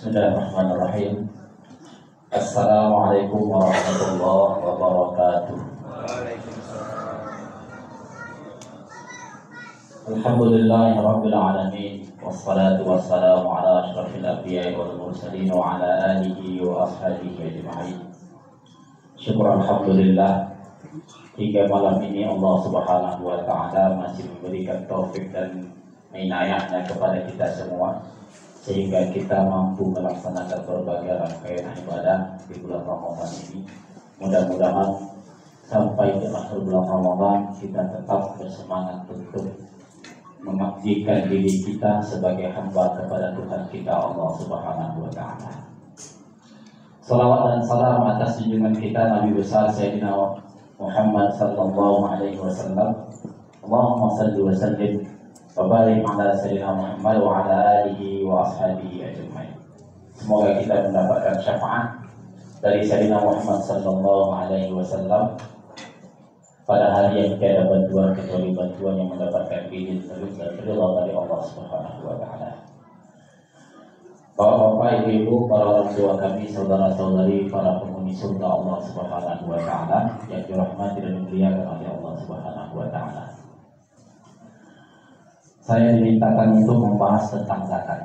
Bismillahirrahmanirrahim. Assalamualaikum warahmatullahi wabarakatuh. Alhamdulillahirabbil alamin wassalatu wassalamu ala asyrafil anbiya'i wal mursalin wa ala alihi wa ashabihi ajma'in. Syukur alhamdulillah, hingga malam ini Allah Subhanahu wa taala masih memberikan taufik dan inayahnya kepada kita semua, sehingga kita mampu melaksanakan berbagai rangkaian ibadah di bulan Ramadan ini. Mudah-mudahan sampai ke akhir bulan Ramadan kita tetap bersemangat untuk mengabdikan diri kita sebagai hamba kepada Tuhan kita Allah Subhanahu wa taala. Salawat dan salam atas junjungan kita Nabi besar Sayyidina Muhammad sallallahu alaihi wasallam. Allahumma salli wa sallim wa barik ala Sayyidina Muhammad wa ala alihi wa ashabihi ajma'in. Semoga kita mendapatkan syafaat dari Sayyidina Muhammad sallallahu alaihi wasallam pada hari yang tiada bantuan kecuali bantuan yang mendapatkan izin dan ridha dari Allah Subhanahu wa taala. Bapak-bapak, ibu-ibu, para orang tua kami, saudara-saudari, para penghuni surga Allah Subhanahu wa taala yang dirahmati dan dimuliakan oleh Allah Subhanahu wa taala. Saya dimintakan untuk membahas tentang zakat.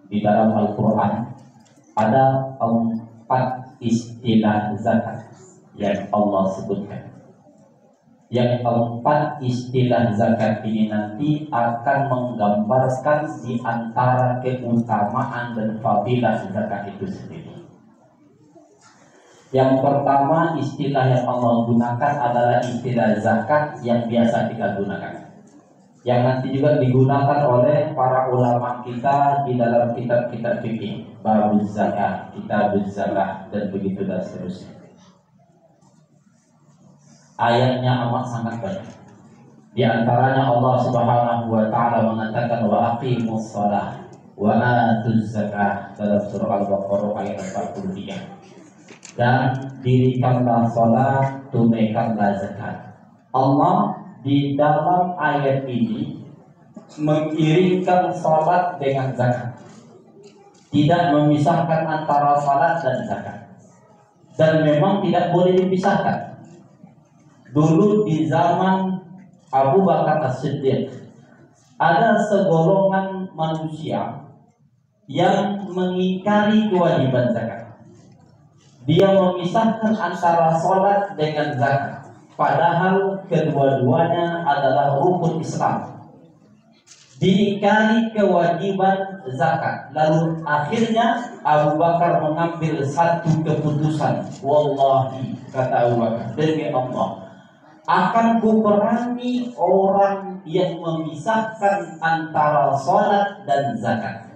Di dalam Al-Quran ada 4 istilah zakat yang Allah sebutkan. Yang 4 istilah zakat ini nanti akan menggambarkan di antara keutamaan dan fadilah zakat itu sendiri. Yang pertama, istilah yang Allah gunakan adalah istilah zakat yang biasa kita gunakan, yang nanti juga digunakan oleh para ulama kita di dalam kitab-kitab fikih, babuz zakat, kitabuz zakat, dan begitu dan seterusnya. Ayatnya amat sangat banyak. Di antaranya Allah Subhanahu wa taala mengatakan wa aqimus shalah wa atuz zakah dalam surah Al-Baqarah ayat 43. Dan dirikanlah salat, tunaikanlah zakat. Allah di dalam ayat ini mengiringkan salat dengan zakat, tidak memisahkan antara salat dan zakat, dan memang tidak boleh dipisahkan. Dulu di zaman Abu Bakar As-Siddiq ada segolongan manusia yang mengingkari kewajiban zakat. Dia memisahkan antara salat dengan zakat, padahal kedua-duanya adalah rukun Islam. Diingkari kewajiban zakat. Lalu akhirnya Abu Bakar mengambil satu keputusan. Wallahi, kata Abu Bakar, demi Allah, akan kuperangi orang yang memisahkan antara salat dan zakat.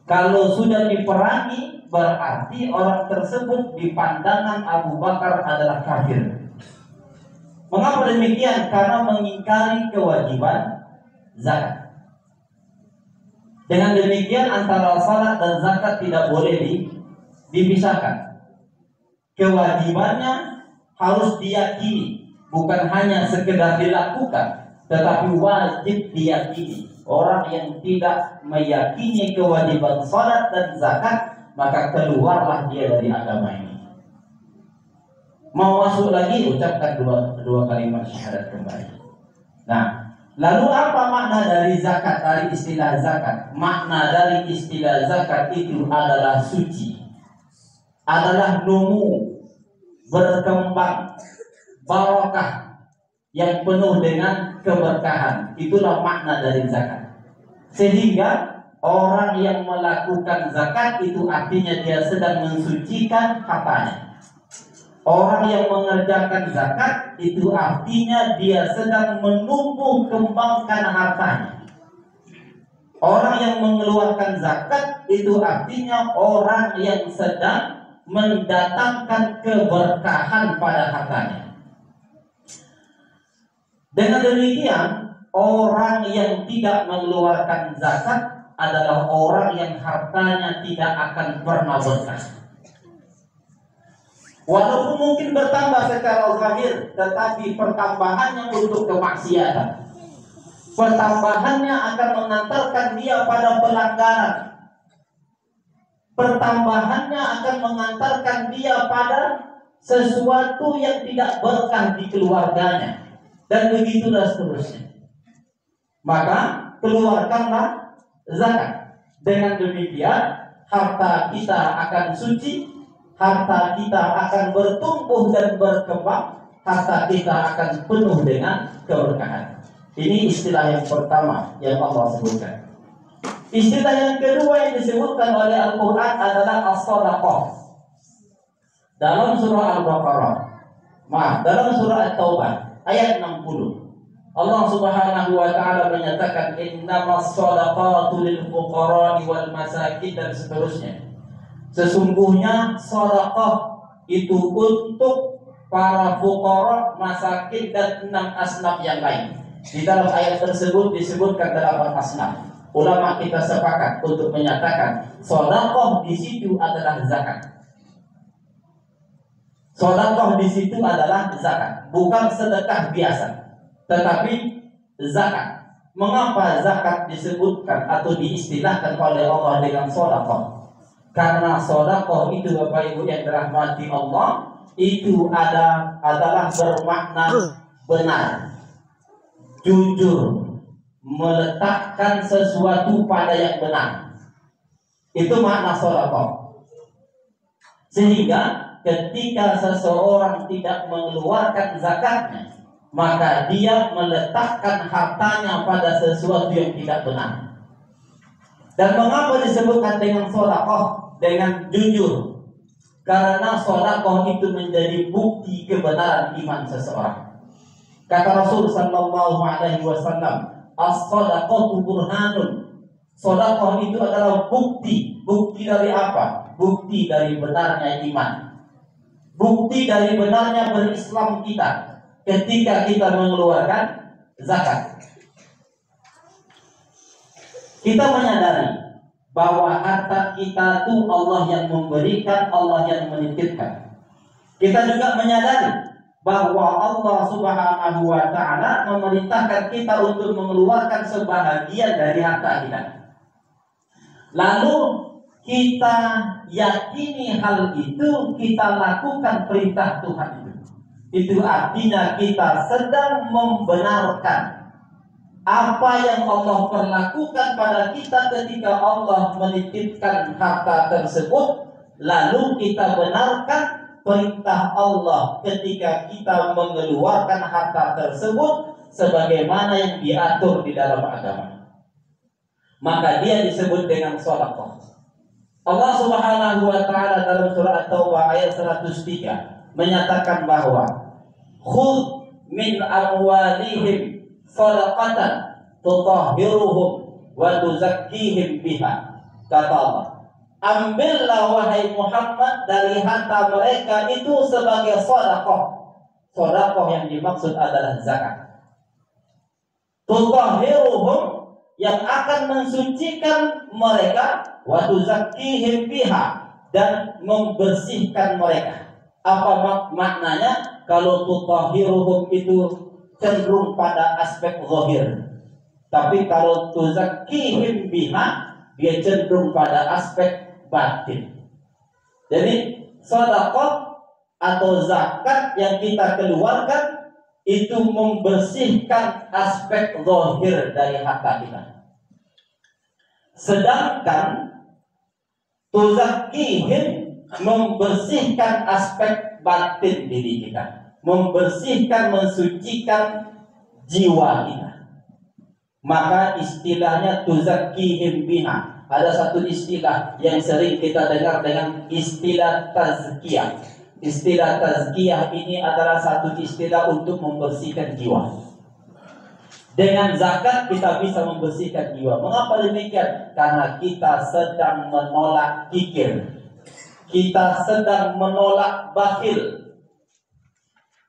Kalau sudah diperangi, berarti orang tersebut di pandangan Abu Bakar adalah kafir. Mengapa demikian? Karena mengingkari kewajiban zakat. Dengan demikian antara salat dan zakat tidak boleh dipisahkan. Kewajibannya harus diyakini, bukan hanya sekedar dilakukan, tetapi wajib diyakini. Orang yang tidak meyakini kewajiban salat dan zakat, maka keluarlah dia dari agama ini. Mau masuk lagi, ucapkan dua kalimat syahadat kembali. Nah, lalu apa makna dari zakat, dari istilah zakat? Makna dari istilah zakat itu adalah suci, adalah numu, berkembang, barakah, yang penuh dengan keberkahan. Itulah makna dari zakat. Sehingga orang yang melakukan zakat itu artinya dia sedang mensucikan hartanya. Orang yang mengerjakan zakat itu artinya dia sedang menumbuh kembangkan hartanya. Orang yang mengeluarkan zakat itu artinya orang yang sedang mendatangkan keberkahan pada hartanya. Dengan demikian, orang yang tidak mengeluarkan zakat adalah orang yang hartanya tidak akan pernah berkah. Walaupun mungkin bertambah secara zahir, tetapi pertambahannya untuk kemaksiatan. Pertambahannya akan mengantarkan dia pada pelanggaran. pertambahannya akan mengantarkan dia pada sesuatu yang tidak berkah di keluarganya, dan begitulah seterusnya. Maka keluarkanlah zakat. Dengan demikian harta kita akan suci, harta kita akan bertumbuh dan berkembang, harta kita akan penuh dengan keberkahan. Ini istilah yang pertama yang Allah sebutkan. Istilah yang kedua yang disebutkan oleh Al-Quran adalah as-sadaqah. Dalam surah Al-Baqarah, dalam surah At-Taubah ayat 60, Allah Subhanahu wa taala menyatakan innamas shadaqatu lil fuqara'i wal masakin, dan seterusnya. Sesungguhnya sedekah itu untuk para fuqara, masakin, dan 6 asnaf yang lain. Di dalam ayat tersebut disebutkan 8 asnaf. Ulama kita sepakat untuk menyatakan sedekah di situ adalah zakat. Sedekah di situ adalah zakat, bukan sedekah biasa, tetapi zakat. Mengapa zakat disebutkan atau diistilahkan oleh Allah dengan sedekah? Karena sedekah itu, Bapak Ibu yang dirahmati Allah, itu adalah bermakna benar, jujur, meletakkan sesuatu pada yang benar. Itu makna sedekah. Sehingga ketika seseorang tidak mengeluarkan zakatnya, maka dia meletakkan hartanya pada sesuatu yang tidak benar. Dan mengapa disebutkan dengan sedekah, dengan jujur? Karena sedekah itu menjadi bukti kebenaran iman seseorang. Kata Rasul sallallahu alaihi wasallam, as-sadaqatu burhanun. Sedekah itu adalah bukti. Bukti dari apa? Bukti dari benarnya iman. Bukti dari benarnya berislam kita ketika kita mengeluarkan zakat. Kita menyadari bahwa harta kita itu Allah yang memberikan, Allah yang menitipkan. Kita juga menyadari bahwa Allah Subhanahu wa taala memerintahkan kita untuk mengeluarkan sebahagian dari harta kita. Lalu kita yakini hal itu, kita lakukan perintah Tuhan itu. Itu artinya kita sedang membenarkan apa yang Allah perlakukan pada kita ketika Allah menitipkan harta tersebut. Lalu kita benarkan perintah Allah ketika kita mengeluarkan harta tersebut sebagaimana yang diatur di dalam agama. Maka dia disebut dengan sedekah. Allah Subhanahu wa taala dalam surah At-Taubah ayat 103 menyatakan bahwa khudh min amwalihim shadaqatan tutahhiruhum wa tuzakkihim biha. Kata Allah, ambillah wahai Muhammad dari harta mereka itu sebagai sedekah. Sedekah yang dimaksud adalah zakat. Tutahhiruhum, yang akan mensucikan mereka, wa tuzakkihim biha, dan membersihkan mereka. Apa maknanya? Kalau tutahhiruhum itu cenderung pada aspek zahir, tapi kalau tuzakkihim biha, dia cenderung pada aspek batin. Jadi sedekah atau zakat yang kita keluarkan itu membersihkan aspek zahir dari harta kita. Sedangkan tuzakkihim membersihkan aspek batin diri kita, membersihkan, mensucikan jiwa kita. Maka istilahnya tuzakkihim biha. Ada satu istilah yang sering kita dengar dengan istilah tazkiyah. Istilah tazkiyah ini adalah satu istilah untuk membersihkan jiwa. Dengan zakat kita bisa membersihkan jiwa. Mengapa demikian? Karena kita sedang menolak kikir. Kita sedang menolak bakhil.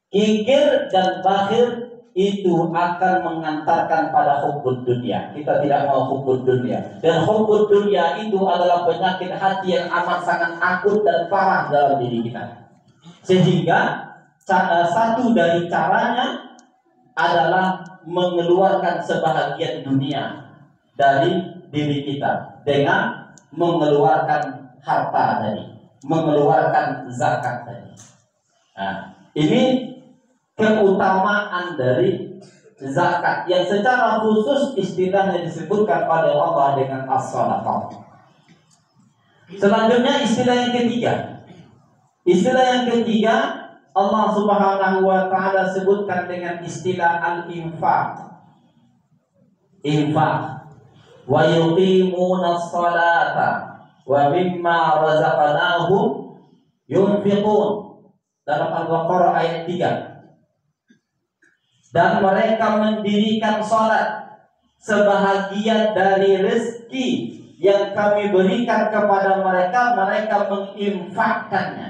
Kikir dan bakhil itu akan mengantarkan pada hubbud dunia. Kita tidak mau hubbud dunia. Dan hubbud dunia itu adalah penyakit hati yang amat sangat akut dan parah dalam diri kita. Sehingga satu dari caranya adalah mengeluarkan sebahagian dunia dari diri kita dengan mengeluarkan harta tadi, mengeluarkan zakat tadi. Nah, ini keutamaan dari zakat yang secara khusus istilahnya disebutkan oleh Allah dengan as-sadaqah. Selanjutnya istilah yang ketiga. Istilah yang ketiga Allah Subhanahu wa taala sebutkan dengan istilah al-infaq. Infaq. Wa yuqimuna as-salata wa mimma razaqnahum yunfiqun. Dalam Al-Baqarah ayat 3. Dan mereka mendirikan salat, sebahagian dari rezeki yang kami berikan kepada mereka, mereka menginfakkannya.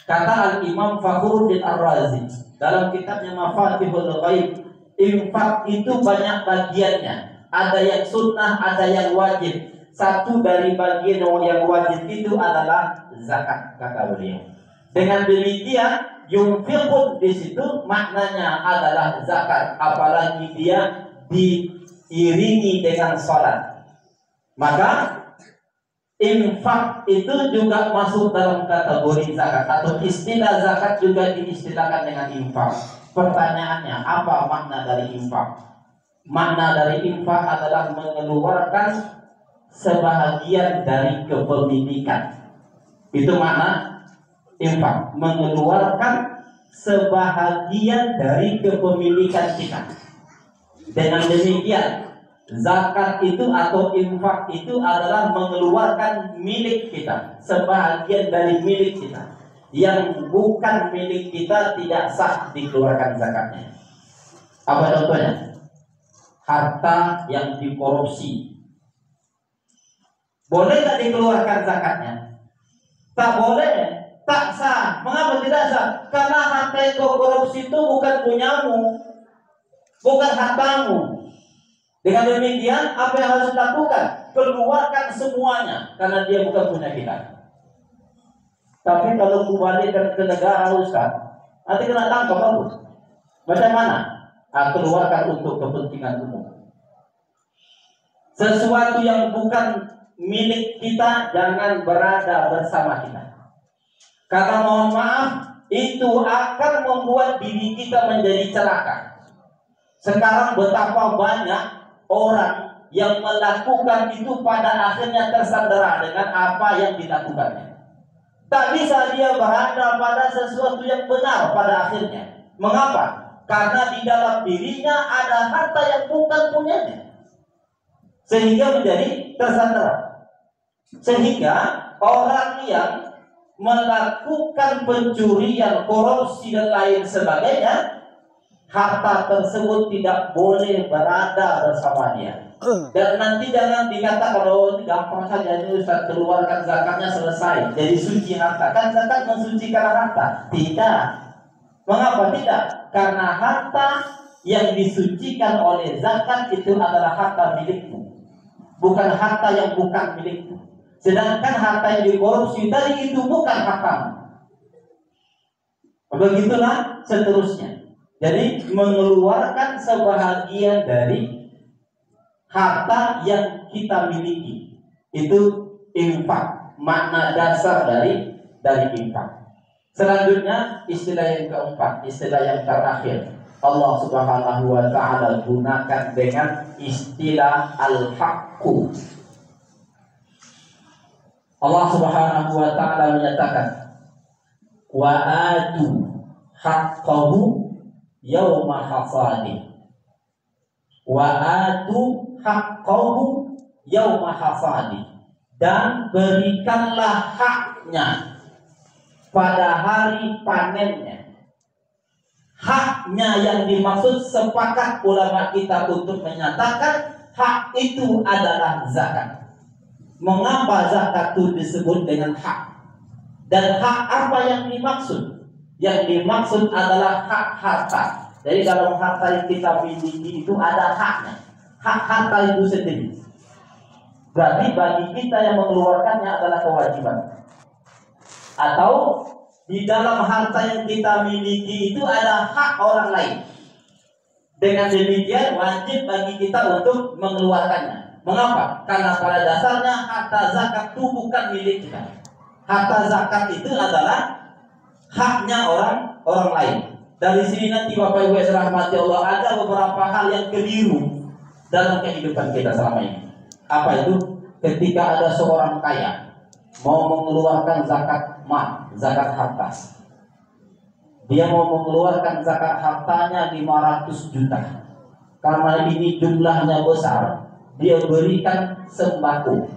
Kata Al-Imam Fakhruddin Ar-Razi dalam kitabnya Mafatihul Ghaib, infak itu banyak bagiannya. Ada yang sunnah, ada yang wajib. Satu dari bagian yang wajib itu adalah zakat, kata beliau. Dengan demikian, yunfiqun di situ maknanya adalah zakat, apalagi dia diiringi dengan salat. Maka infak itu juga masuk dalam kategori zakat, atau istilah zakat juga diistilahkan dengan infak. Pertanyaannya, apa makna dari infak? Makna dari infak adalah mengeluarkan sebahagian dari kepemilikan. Itu makna infak, mengeluarkan sebahagian dari kepemilikan kita. Dengan demikian, zakat itu atau infak itu adalah mengeluarkan milik kita, sebahagian dari milik kita. Yang bukan milik kita tidak sah dikeluarkan zakatnya. Apa contohnya? Harta yang dikorupsi. Boleh tak dikeluarkan zakatnya? Tak boleh, tak sah. Mengapa tidak sah? Karena harta yang korupsi itu bukan punyamu, bukan hartamu. Dengan demikian, apa yang harus dilakukan? Keluarkan semuanya, karena dia bukan punya kita. Tapi kalau kembalikan ke negara Ustaz, nanti kena tangkap bagus. Macam mana? Keluarkan untuk kepentingan umum. Sesuatu yang bukan milik kita jangan berada bersama kita. Karena mohon maaf, itu akan membuat diri kita menjadi celaka. Sekarang betapa banyak orang yang melakukan itu pada akhirnya tersandera dengan apa yang dilakukannya. Tak bisa dia berada pada sesuatu yang benar pada akhirnya. Mengapa? Karena di dalam dirinya ada harta yang bukan punyanya, sehingga menjadi tersandera. Sehingga orang yang melakukan pencurian, korupsi dan lain sebagainya, harta tersebut tidak boleh berada bersama dia. Dan nanti jangan dikatakan, oh ini gampang saja, ini Ustaz keluarkan zakatnya selesai, jadi suci harta. Kan zakat mensucikan harta? Tidak. Mengapa tidak? Karena harta yang disucikan oleh zakat itu adalah harta milikmu, bukan harta yang bukan milikmu. Sedangkan harta yang dikorupsi tadi itu bukan hartamu. Begitulah seterusnya. Jadi mengeluarkan sebahagian dari harta yang kita miliki itu infak, makna dasar dari infak. Selanjutnya istilah yang keempat, istilah yang terakhir, Allah Subhanahu wa taala gunakan dengan istilah al-haqqu. Allah Subhanahu wa taala menyatakan wa atu haqqahu yauma hasadih. Wa atu haqqahu yauma hasadih, dan berikanlah haknya pada hari panennya. Haknya yang dimaksud, sepakat ulama kita untuk menyatakan hak itu adalah zakat. Mengapa zakat itu disebut dengan hak? Dan hak apa yang dimaksud? Yang dimaksud adalah hak harta. Jadi dalam harta yang kita miliki itu ada haknya. Hak harta itu sendiri. Berarti bagi kita yang mengeluarkannya adalah kewajiban. Atau di dalam harta yang kita miliki itu ada hak orang lain. Dengan demikian wajib bagi kita untuk mengeluarkannya. Mengapa? Karena pada dasarnya harta zakat itu bukan milik kita. Harta zakat itu adalah haknya orang lain. Dari sini nanti Bapak Ibu yang dirahmati Allah, ada beberapa hal yang keliru dalam kehidupan kita selama ini. Apa itu? Ketika ada seorang kaya mau mengeluarkan zakat mal, zakat harta. Dia mau mengeluarkan zakat hartanya 500 juta. Karena ini jumlahnya besar, dia berikan sembako.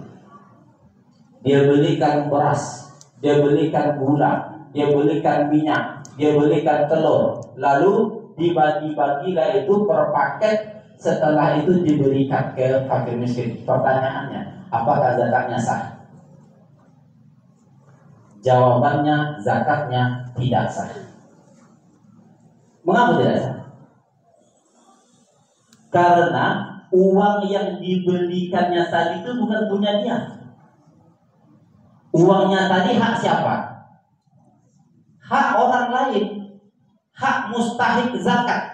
Dia belikan beras, dia belikan gula, dia belikan minyak, dia belikan telur. Lalu dibagi-bagilah itu per paket. Setelah itu diberikan ke fakir miskin. Pertanyaannya, apakah zakatnya sah? Jawabannya, zakatnya tidak sah. Mengapa tidak sah? Karena uang yang dibelikannya tadi itu bukan punya dia. Uangnya tadi hak siapa? Hak orang lain. Hak mustahik zakat.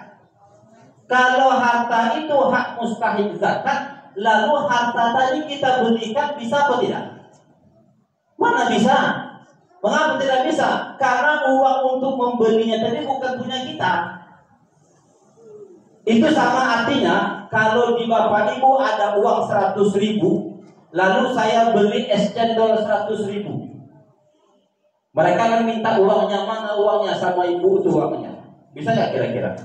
Kalau harta itu hak mustahik zakat, lalu harta tadi kita berikan, bisa atau tidak? Mana bisa? Mengapa tidak bisa? Karena uang untuk membelinya tadi bukan punya kita. Itu sama artinya, kalau di Bapak Ibu ada uang 100.000, lalu saya beli es cendol 100.000. Mereka akan minta uangnya, mana uangnya, sama ibu itu uangnya. Bisa nggak kira-kira?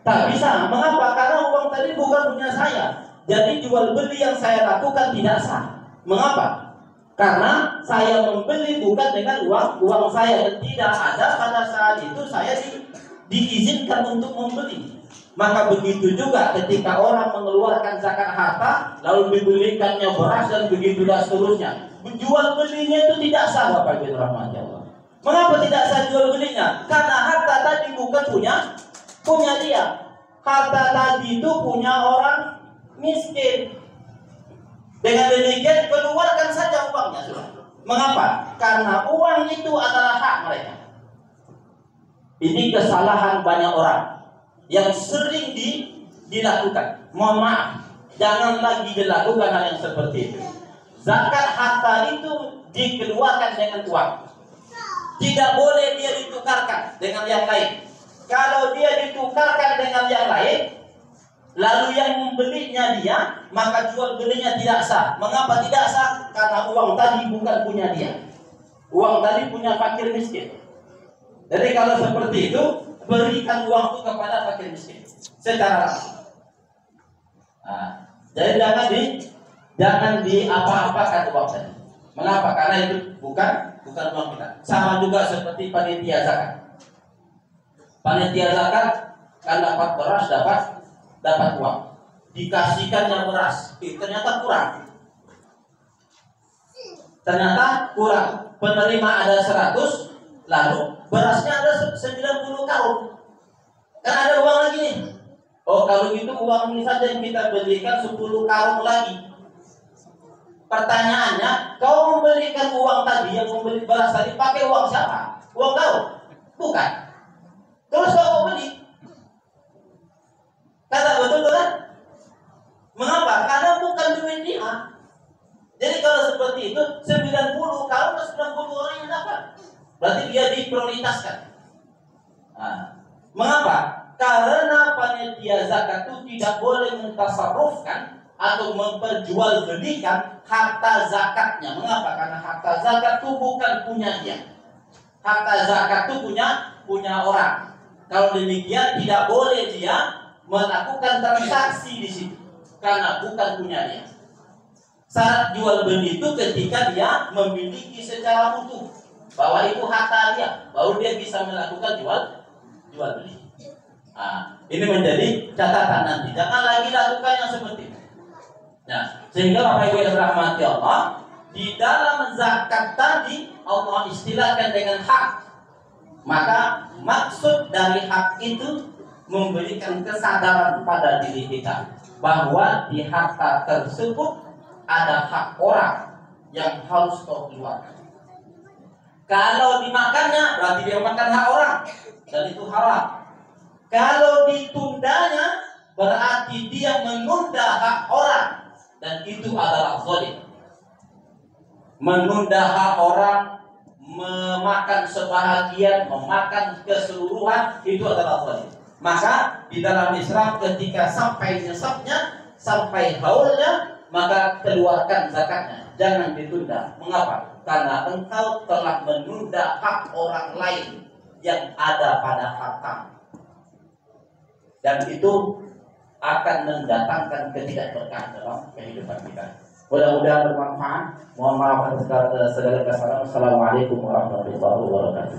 Tak bisa. Mengapa? Karena uang tadi bukan punya saya. Jadi jual beli yang saya lakukan tidak sah. Mengapa? Karena saya membeli bukan dengan uang saya, dan tidak ada pada saat itu saya diizinkan untuk membeli. Maka begitu juga ketika orang mengeluarkan zakat harta, lalu dibelikannya beras dan begitu dan seterusnya. Jual belinya itu tidak sah, Bapak Ibu rahmati Allah. Mengapa tidak sah jual belinya? Karena harta tadi bukan punya dia. Harta tadi itu punya orang miskin. Dengan demikian keluarkan saja uangnya sudah. Mengapa? Karena uang itu adalah hak mereka. Ini kesalahan banyak orang yang sering dilakukan. Mohon maaf, jangan lagi dilakukan hal yang seperti itu. Zakat harta itu dikeluarkan dengan uang. Tidak boleh dia ditukarkan dengan yang lain. Kalau dia ditukarkan dengan yang lain, lalu yang membelinya dia, maka jual belinya tidak sah. Mengapa tidak sah? Karena uang tadi bukan punya dia. Uang tadi punya fakir miskin. Jadi kalau seperti itu, berikan uang itu kepada fakir miskin secara langsung. Jadi jangan apa-apakan uang tadi. Mengapa? Karena itu bukan uang kita. Sama juga seperti panitia zakat. Panitia zakat kan dapat beras, dapat uang. Dikasihkannya beras, ternyata kurang. Penerima ada 100, lalu berasnya ada 90 karung. Kan ada uang lagi nih. Oh, kalau gitu uang ini saja yang kita belikan 10 karung lagi. Pertanyaannya, kau membelikan uang tadi, yang membeli beras tadi, pakai uang siapa? Uang kau? Bukan. Terus kau beli? Kata betul kan? Mengapa? Karena bukan duit dia. Jadi kalau seperti itu, 90 karung ke 90 orang yang dapat. Berarti dia diprioritaskan. Mengapa? Karena panitia zakat itu tidak boleh mentasarrufkan atau memperjualbelikan harta zakatnya. Mengapa? Karena harta zakat itu bukan punya dia. Harta zakat itu punya orang. Kalau demikian tidak boleh dia melakukan transaksi di situ karena bukan punya dia. Syarat jual beli itu ketika dia memiliki secara utuh bahwa itu harta dia, baru dia bisa melakukan jual beli. Ini menjadi catatan nanti. Jangan lagi lakukan yang seperti itu. Nah, sehingga Bapak Ibu yang dirahmati Allah, di dalam zakat tadi Allah istilahkan dengan hak. Maka maksud dari hak itu memberikan kesadaran pada diri kita bahwa di harta tersebut ada hak orang yang harus kau keluarkan. Kalau dimakannya berarti dia makan hak orang dan itu haram. Kalau ditundanya berarti dia menunda hak orang dan itu adalah zalim. menunda hak orang, memakan sebahagian, memakan keseluruhan, itu adalah zalim. Maka di dalam Islam ketika sampai nisabnya, sampai haulnya, maka keluarkan zakatnya, jangan ditunda. Mengapa? Karena engkau telah menunda hak orang lain yang ada pada harta, dan itu akan mendatangkan ketidakberkahan dalam kehidupan kita. Mudah-mudahan bermanfaat. Mohon maaf atas segala kesalahan. Assalamualaikum warahmatullahi wabarakatuh.